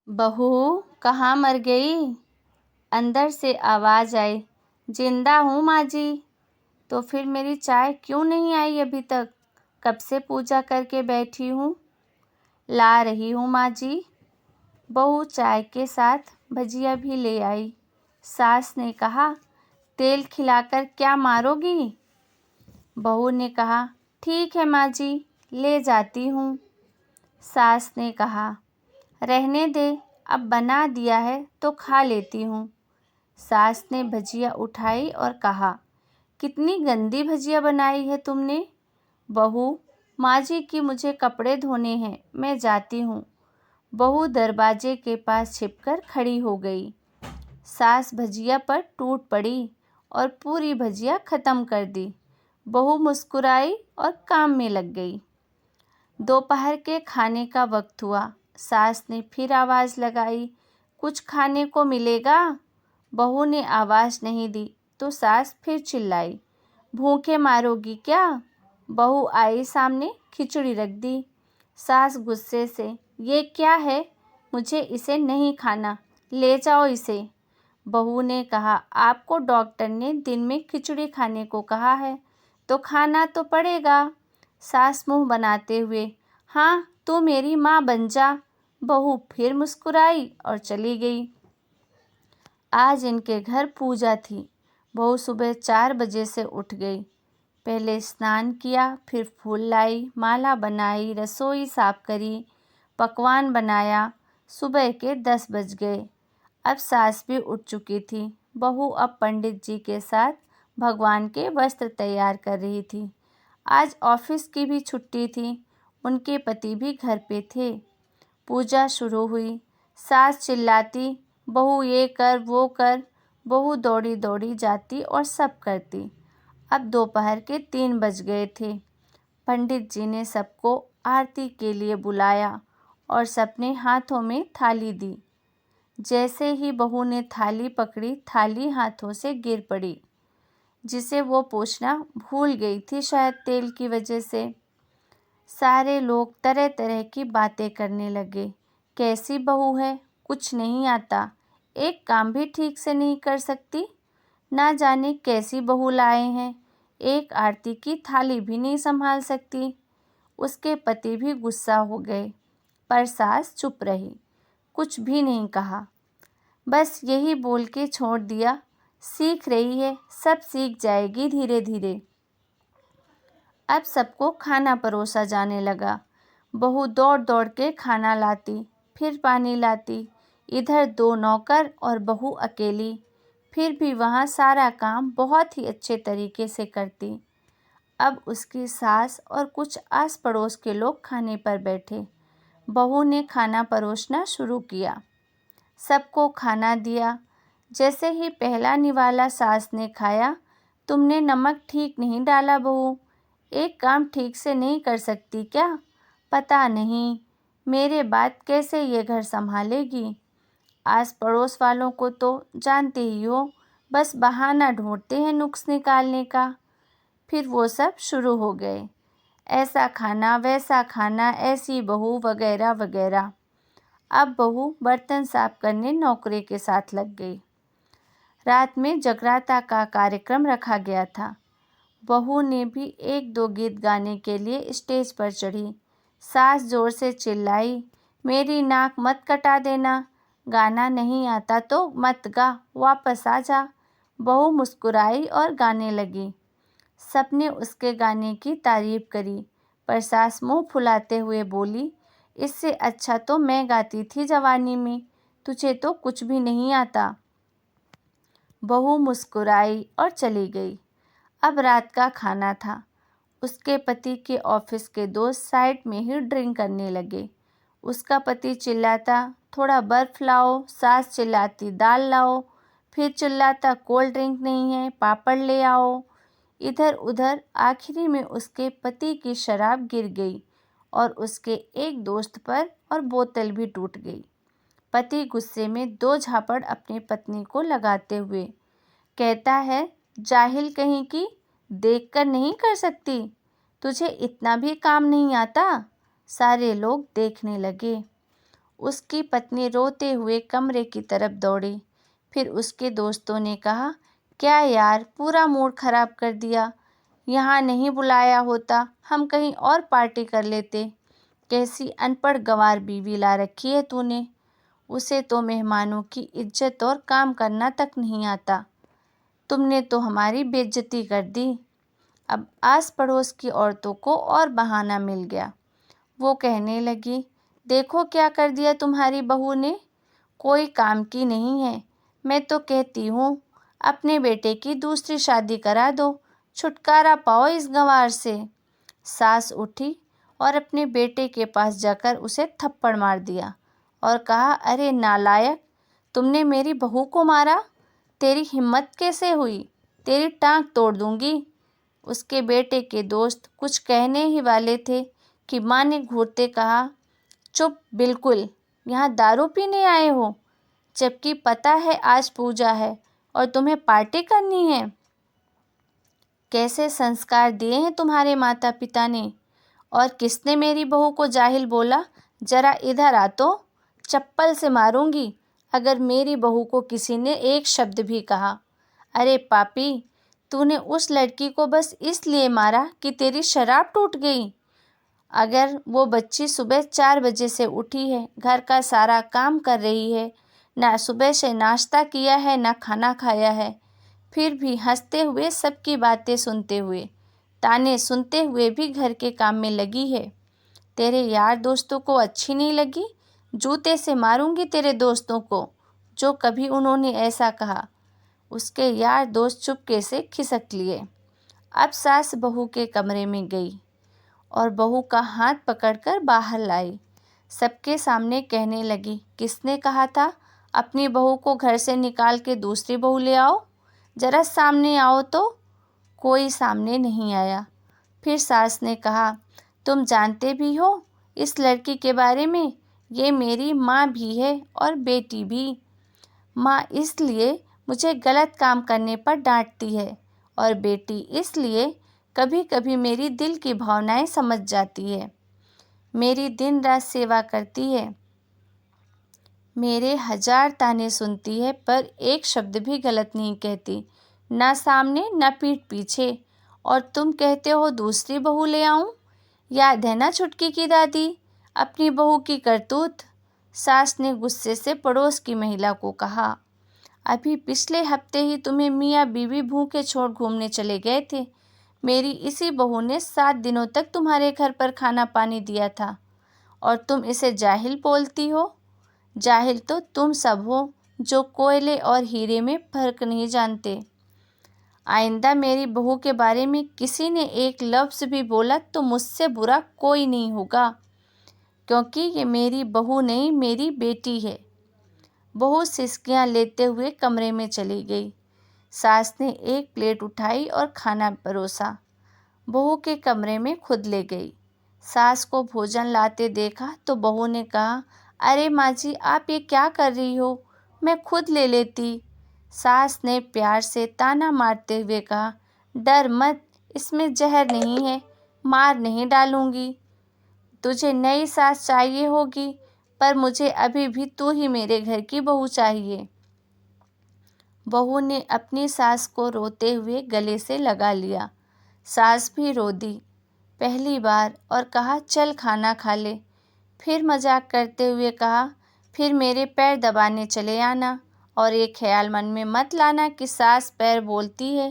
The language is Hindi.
बहू, कहाँ मर गई? अंदर से आवाज़ आई। जिंदा हूँ माँ जी। तो फिर मेरी चाय क्यों नहीं आई अभी तक? कब से पूजा करके बैठी हूँ। ला रही हूँ माँ जी। बहू चाय के साथ भजिया भी ले आई। सास ने कहा, तेल खिलाकर क्या मारोगी? बहू ने कहा, ठीक है माँ जी, ले जाती हूँ। सास ने कहा, रहने दे, अब बना दिया है तो खा लेती हूँ। सास ने भजिया उठाई और कहा, कितनी गंदी भजिया बनाई है तुमने। बहू, माँ जी की मुझे कपड़े धोने हैं, मैं जाती हूँ। बहू दरवाजे के पास छिपकर खड़ी हो गई। सास भजिया पर टूट पड़ी और पूरी भजिया खत्म कर दी। बहू मुस्कुराई और काम में लग गई। दोपहर के खाने का वक्त हुआ। सास ने फिर आवाज़ लगाई, कुछ खाने को मिलेगा? बहू ने आवाज़ नहीं दी तो सास फिर चिल्लाई, भूखे मारोगी क्या? बहू आई सामने, खिचड़ी रख दी। सास गुस्से से, ये क्या है? मुझे इसे नहीं खाना, ले जाओ इसे। बहू ने कहा, आपको डॉक्टर ने दिन में खिचड़ी खाने को कहा है तो खाना तो पड़ेगा। सास मुंह बनाते हुए, हाँ, तू मेरी माँ बन जा। बहू फिर मुस्कुराई और चली गई। आज इनके घर पूजा थी। बहू सुबह 4 बजे से उठ गई। पहले स्नान किया, फिर फूल लाई, माला बनाई, रसोई साफ करी, पकवान बनाया। सुबह के 10 बज गए। अब सास भी उठ चुकी थी। बहू अब पंडित जी के साथ भगवान के वस्त्र तैयार कर रही थी। आज ऑफिस की भी छुट्टी थी। उनके पति भी घर पे थे। पूजा शुरू हुई। सास चिल्लाती, बहू ये कर वो कर। बहू दौड़ी दौड़ी जाती और सब करती। अब दोपहर के 3 बज गए थे। पंडित जी ने सबको आरती के लिए बुलाया और सबने हाथों में थाली दी। जैसे ही बहू ने थाली पकड़ी, थाली हाथों से गिर पड़ी, जिसे वो पूछना भूल गई थी, शायद तेल की वजह से। सारे लोग तरह तरह की बातें करने लगे। कैसी बहू है, कुछ नहीं आता, एक काम भी ठीक से नहीं कर सकती, ना जाने कैसी बहू लाए हैं, एक आरती की थाली भी नहीं संभाल सकती। उसके पति भी गुस्सा हो गए, पर सास चुप रही, कुछ भी नहीं कहा। बस यही बोल के छोड़ दिया, सीख रही है, सब सीख जाएगी धीरे धीरे। अब सबको खाना परोसा जाने लगा। बहू दौड़ दौड़ के खाना लाती, फिर पानी लाती। इधर 2 नौकर और बहू अकेली, फिर भी वहाँ सारा काम बहुत ही अच्छे तरीके से करती। अब उसकी सास और कुछ आस पड़ोस के लोग खाने पर बैठे। बहू ने खाना परोसना शुरू किया। सबको खाना दिया। जैसे ही पहला निवाला सास ने खाया, तुमने नमक ठीक नहीं डाला बहू, एक काम ठीक से नहीं कर सकती क्या? पता नहीं मेरे बाद कैसे ये घर संभालेगी। आस पड़ोस वालों को तो जानते ही हो, बस बहाना ढूंढते हैं नुक्स निकालने का। फिर वो सब शुरू हो गए, ऐसा खाना वैसा खाना, ऐसी बहू वगैरह वगैरह। अब बहू बर्तन साफ करने नौकरे के साथ लग गई। रात में जगराता का कार्यक्रम रखा गया था। बहू ने भी 1-2 गीत गाने के लिए स्टेज पर चढ़ी। सास जोर से चिल्लाई, मेरी नाक मत कटा देना, गाना नहीं आता तो मत गा, वापस आ जा। बहू मुस्कुराई और गाने लगी। सबने उसके गाने की तारीफ करी, पर सास मुंह फुलाते हुए बोली, इससे अच्छा तो मैं गाती थी जवानी में, तुझे तो कुछ भी नहीं आता। बहू मुस्कुराई और चली गई। अब रात का खाना था। उसके पति के ऑफिस के दोस्त साइड में ही ड्रिंक करने लगे। उसका पति चिल्लाता, थोड़ा बर्फ लाओ, सास चिल्लाती, दाल लाओ, फिर चिल्लाता, कोल्ड ड्रिंक नहीं है, पापड़ ले आओ। इधर उधर आखिरी में उसके पति की शराब गिर गई और उसके एक दोस्त पर और बोतल भी टूट गई। पति गुस्से में 2 झापड़ अपनी पत्नी को लगाते हुए कहता है, जाहिल कहीं की, देखकर नहीं कर सकती, तुझे इतना भी काम नहीं आता। सारे लोग देखने लगे। उसकी पत्नी रोते हुए कमरे की तरफ दौड़ी। फिर उसके दोस्तों ने कहा, क्या यार, पूरा मूड खराब कर दिया। यहाँ नहीं बुलाया होता, हम कहीं और पार्टी कर लेते। कैसी अनपढ़ गंवार बीवी ला रखी है तूने। उसे तो मेहमानों की इज्जत और काम करना तक नहीं आता। तुमने तो हमारी बेइज्जती कर दी। अब आस पड़ोस की औरतों को और बहाना मिल गया। वो कहने लगी, देखो क्या कर दिया तुम्हारी बहू ने, कोई काम की नहीं है। मैं तो कहती हूँ अपने बेटे की दूसरी शादी करा दो, छुटकारा पाओ इस गंवार से। सास उठी और अपने बेटे के पास जाकर उसे थप्पड़ मार दिया और कहा, अरे नालायक, तुमने मेरी बहू को मारा। तेरी हिम्मत कैसे हुई, तेरी टांग तोड़ दूंगी। उसके बेटे के दोस्त कुछ कहने ही वाले थे कि माँ ने घूरते कहा, चुप बिल्कुल, यहाँ दारू पीने आए हो, जबकि पता है आज पूजा है और तुम्हें पार्टी करनी है। कैसे संस्कार दिए हैं तुम्हारे माता पिता ने। और किसने मेरी बहू को जाहिल बोला, जरा इधर आ तो चप्पल से मारूंगी अगर मेरी बहू को किसी ने एक शब्द भी कहा। अरे पापी, तूने उस लड़की को बस इसलिए मारा कि तेरी शराब टूट गई। अगर वो बच्ची सुबह 4 बजे से उठी है, घर का सारा काम कर रही है, ना सुबह से नाश्ता किया है ना खाना खाया है, फिर भी हंसते हुए सबकी बातें सुनते हुए, ताने सुनते हुए भी घर के काम में लगी है। तेरे यार दोस्तों को अच्छी नहीं लगी, जूते से मारूंगी तेरे दोस्तों को जो कभी उन्होंने ऐसा कहा। उसके यार दोस्त चुपके से खिसक लिए। अब सास बहू के कमरे में गई और बहू का हाथ पकड़कर बाहर लाई। सबके सामने कहने लगी, किसने कहा था अपनी बहू को घर से निकाल के दूसरी बहू ले आओ, जरा सामने आओ तो। कोई सामने नहीं आया। फिर सास ने कहा, तुम जानते भी हो इस लड़की के बारे में, ये मेरी माँ भी है और बेटी भी। माँ इसलिए मुझे गलत काम करने पर डांटती है और बेटी इसलिए कभी कभी मेरी दिल की भावनाएं समझ जाती है। मेरी दिन रात सेवा करती है, मेरे 1000 ताने सुनती है, पर एक शब्द भी गलत नहीं कहती, ना सामने ना पीठ पीछे। और तुम कहते हो दूसरी बहू ले आऊं। याद है ना छुटकी की दादी, अपनी बहू की करतूत। सास ने गुस्से से पड़ोस की महिला को कहा, अभी पिछले हफ्ते ही तुम्हें मियाँ बीवी भूखे छोड़ घूमने चले गए थे। मेरी इसी बहू ने 7 दिनों तक तुम्हारे घर पर खाना पानी दिया था और तुम इसे जाहिल बोलती हो। जाहिल तो तुम सब हो जो कोयले और हीरे में फर्क नहीं जानते। आइंदा मेरी बहू के बारे में किसी ने एक लफ्ज़ भी बोला तो मुझसे बुरा कोई नहीं होगा, क्योंकि ये मेरी बहू नहीं, मेरी बेटी है। बहू सिसकियाँ लेते हुए कमरे में चली गई। सास ने एक प्लेट उठाई और खाना परोसा, बहू के कमरे में खुद ले गई। सास को भोजन लाते देखा तो बहू ने कहा, अरे माँ जी, आप ये क्या कर रही हो, मैं खुद ले लेती। सास ने प्यार से ताना मारते हुए कहा, डर मत, इसमें जहर नहीं है, मार नहीं डालूंगी। तुझे नई सास चाहिए होगी, पर मुझे अभी भी तू ही मेरे घर की बहू चाहिए। बहू ने अपनी सास को रोते हुए गले से लगा लिया। सास भी रो दी पहली बार और कहा, चल खाना खा ले। फिर मजाक करते हुए कहा, फिर मेरे पैर दबाने चले आना और ये ख्याल मन में मत लाना कि सास पैर बोलती है